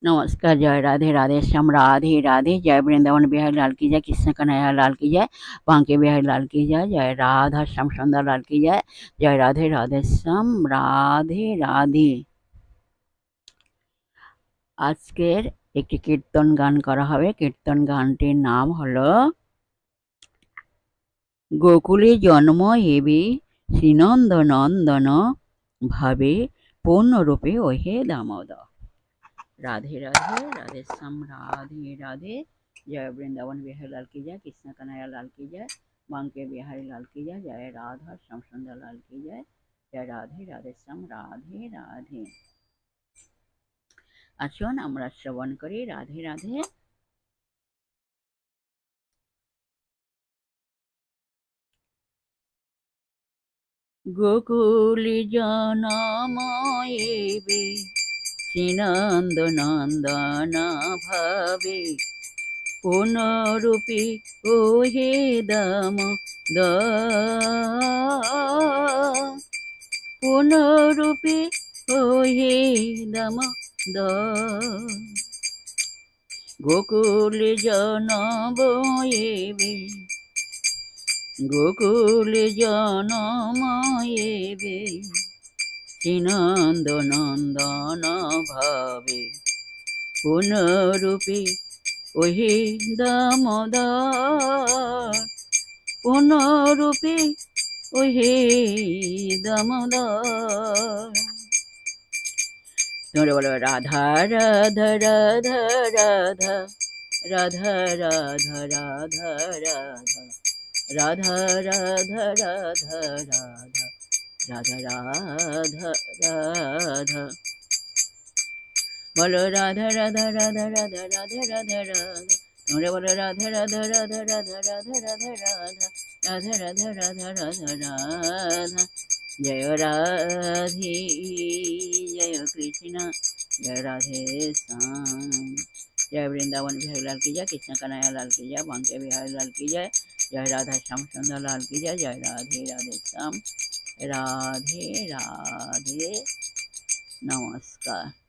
नमस्कार। जय राधे राधे श्याम राधे राधे। जय वृंदावन बिहारी लाल की जय, कृष्ण कन्हैया लाल की जय, बांके बिहारी लाल की जय, जय राधा श्याम सुंदर लाल की जय, जय राधे राधे श्याम राधे राधे। আজকের একটি কীর্তন গান করা হবে। কীর্তন গানটির নাম হলো গোকুলে জন্ম হেবি শ্রীনন্দ নন্দন ভাবে পূর্ণরূপে ওহে দামোদর। राधे राधे राधे श्याम राधे राधे। जय वृंदावन बिहारी लाल की जय, कृष्ण कन्हैया लाल की जय, बांके बिहारी लाल की जय, जय राधा श्याम सुंदर लाल की जय, जय राधे राधे श्याम राधे राधे। আসুন আমরা শ্রবণ করি রাধে রাধে। গোকুলে জনম হেবি শ্রীনন্দ নন্দন ভাবে পুনরূপী ওহে দামোদর, পুনরূপী ওহে দামোদর। গোকুলে জনম হেবি, গোকুলে জনম হেবি শ্রীনন্দ নন্দন ভাবে পুনরূপী ওহে দামোদর, পুনরূপী ওহে দামোদর। তোমরা বলো রাধা রাধা রাধা রাধা রাধা রাধা রাধা রাধা রাধা রাধা রাধা রাধা রাধা রাধা। বলো রাধা রাধা রাধা রাধা রাধা রাধা রাধা। তোমরা বলো রাধা রাধা রাধা রাধা রাধা রাধা রাধা রাধা রাধা রাধা রাধা রাধা। जय राधे जय कृष्ण, जय राधे श्याम। जय वृंदावन बिहारी लाल की जय, कृष्ण कन्हैया लाल की जय, बांके बिहारी लाल की जय, जय राधा श्याम सुंदर लाल की जय, जय राधे राधे श्याम राधे राधे। नमस्कार।